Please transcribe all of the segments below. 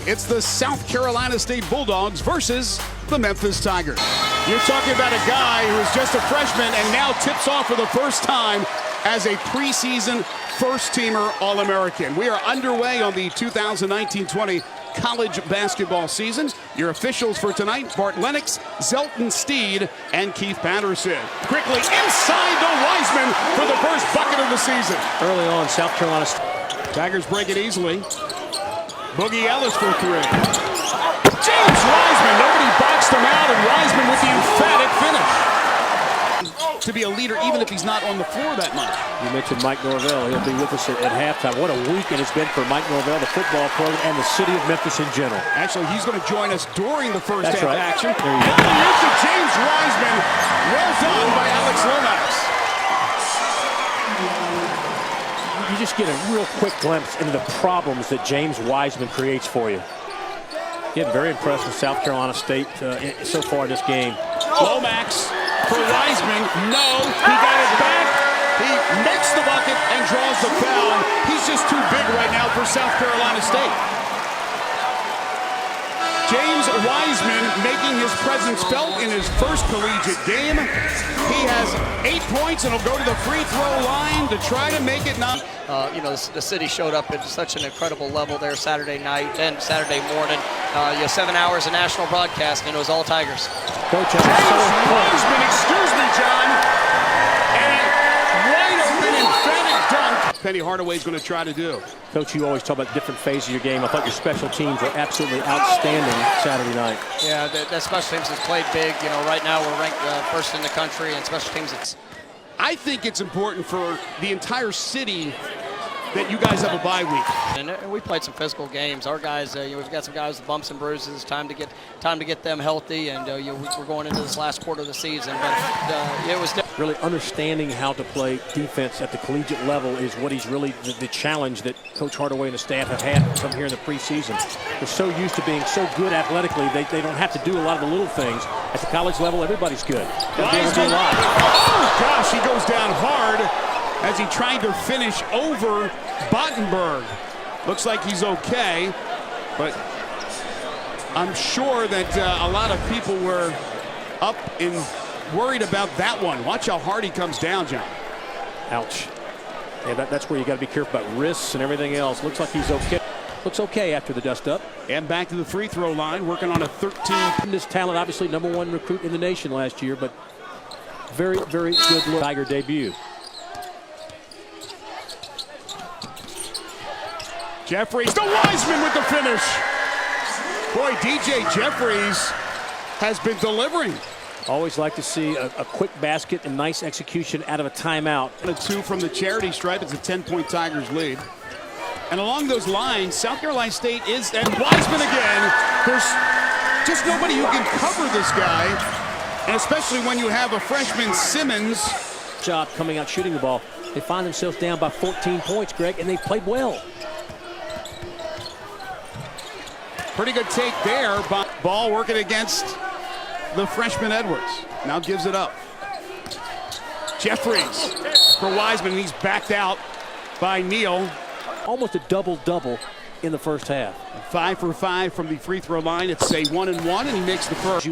It's the South Carolina State Bulldogs versus the Memphis Tigers. You're talking about a guy who is just a freshman and now tips off for the first time as a preseason first-teamer All-American. We are underway on the 2019-20 college basketball season. Your officials for tonight, Bart Lennox, Zelton Steed, and Keith Patterson. Quickly inside to Wiseman for the first bucket of the season. Early on, South Carolina. Tigers break it easily. Boogie Ellis for three. James Wiseman, nobody boxed him out, and Wiseman with the emphatic finish. To be a leader, even if he's not on the floor that much. You mentioned Mike Norvell. He'll be with us at halftime. What a weekend it's been for Mike Norvell, the football program, and the city of Memphis in general. Actually, he's going to join us during the first half action. There you go. Here's to James Wiseman. Well done by Alex Lomax. You just get a real quick glimpse into the problems that James Wiseman creates for you. Getting very impressed with South Carolina State so far in this game. Lomax for Wiseman. No, he got it back. He makes the bucket and draws the foul. He's just too big right now for South Carolina State. James Wiseman making his presence felt in his first collegiate game. He has 8 points and will go to the free throw line to try to make it not. You know, the city showed up at such an incredible level there Saturday night and Saturday morning. You have 7 hours of national broadcast, and it was all Tigers. Coach, James Wiseman, excuse me, John. And a wide open, emphatic dunk. Penny Hardaway's going to try to do. Coach, you always talk about different phases of your game. I thought your special teams were absolutely outstanding Saturday night. Yeah, that special teams has played big. You know, right now we're ranked first in the country, and special teams. I think it's important for the entire city that you guys have a bye week. And we played some physical games. Our guys, you know, we've got some guys with bumps and bruises. Time to get them healthy, and you know, we're going into this last quarter of the season. But it was really understanding how to play defense at the collegiate level is what he's really the challenge that Coach Hardaway and the staff have had from here in the preseason. They're so used to being so good athletically, they don't have to do a lot of the little things. At the college level, everybody's good. Oh gosh, he goes down hard as he tried to finish over Bottenberg. Looks like he's okay, but I'm sure that a lot of people were up and worried about that one. Watch how hard he comes down, John. Ouch. Yeah, that's where you got to be careful about wrists and everything else. Looks like he's okay. Looks okay after the dust up. And back to the free throw line, working on a 13. This talent, obviously #1 recruit in the nation last year, but very, very good look. Tiger debut. Jeffries to Wiseman with the finish. Boy, DJ Jeffries has been delivering. Always like to see a quick basket and nice execution out of a timeout. A 2 from the charity stripe. It's a 10-point Tigers lead. And along those lines, South Carolina State is, and Wiseman again. There's just nobody who can cover this guy. And especially when you have a freshman Simmons. Job coming out shooting the ball. They find themselves down by 14 points, Greg, and they played well. Pretty good take there. Ball working against the freshman Edwards. Now gives it up. Jeffries for Wiseman. He's backed out by Neal. Almost a double-double in the first half. 5 for 5 from the free throw line. It's a 1-and-1, and he makes the first.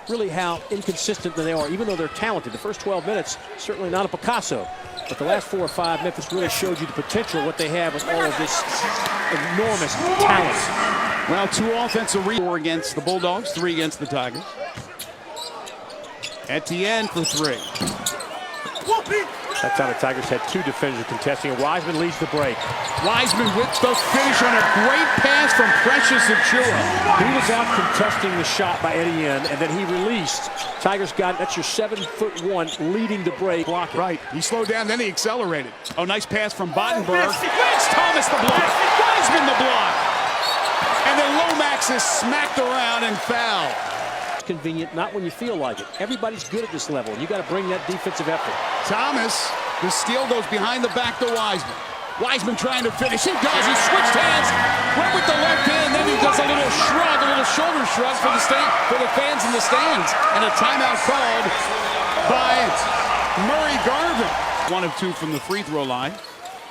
Really how inconsistent they are, even though they're talented. The first 12 minutes, certainly not a Picasso. But the last 4 or 5, Memphis really showed you the potential, what they have with all of this enormous talent. Well, 2 offensive rebounds against the Bulldogs, 3 against the Tigers. Etienne for 3. That time the Tigers had 2 defenders contesting, and Wiseman leads the break. Wiseman with the finish on a great pass from Precious Achua. He was out contesting the shot by Etienne, and then he released. Tigers got it. That's your 7'1" leading the break. Block it. Right. He slowed down, then he accelerated. Oh, nice pass from Bottenberg. Lance Thomas the block. Wiseman the block. And then Lomax is smacked around and fouled. Convenient, not when you feel like it. Everybody's good at this level. You got to bring that defensive effort. Thomas, the steal goes behind the back to Wiseman. Wiseman trying to finish. He does. He switched hands. Went with the left hand. Then he does a little shrug, a little shoulder shrug for the fans in the stands. And a timeout called by Murray Garvin. 1 of 2 from the free throw line.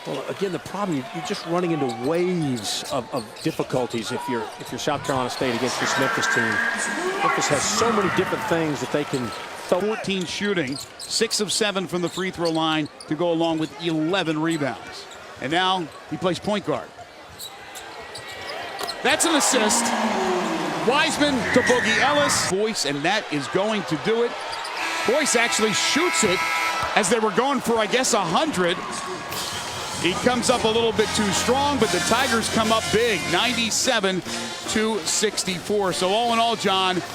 Well, again, the problem, you're just running into waves of difficulties if you're South Carolina State against this Memphis team. Memphis has so many different things that they can. 14 shooting, 6 of 7 from the free throw line to go along with 11 rebounds. And now he plays point guard. That's an assist. Wiseman to Boogie Ellis. Boyce, and that is going to do it. Boyce actually shoots it as they were going for, I guess, 100. He comes up a little bit too strong, but the Tigers come up big, 97-64. So all in all, John,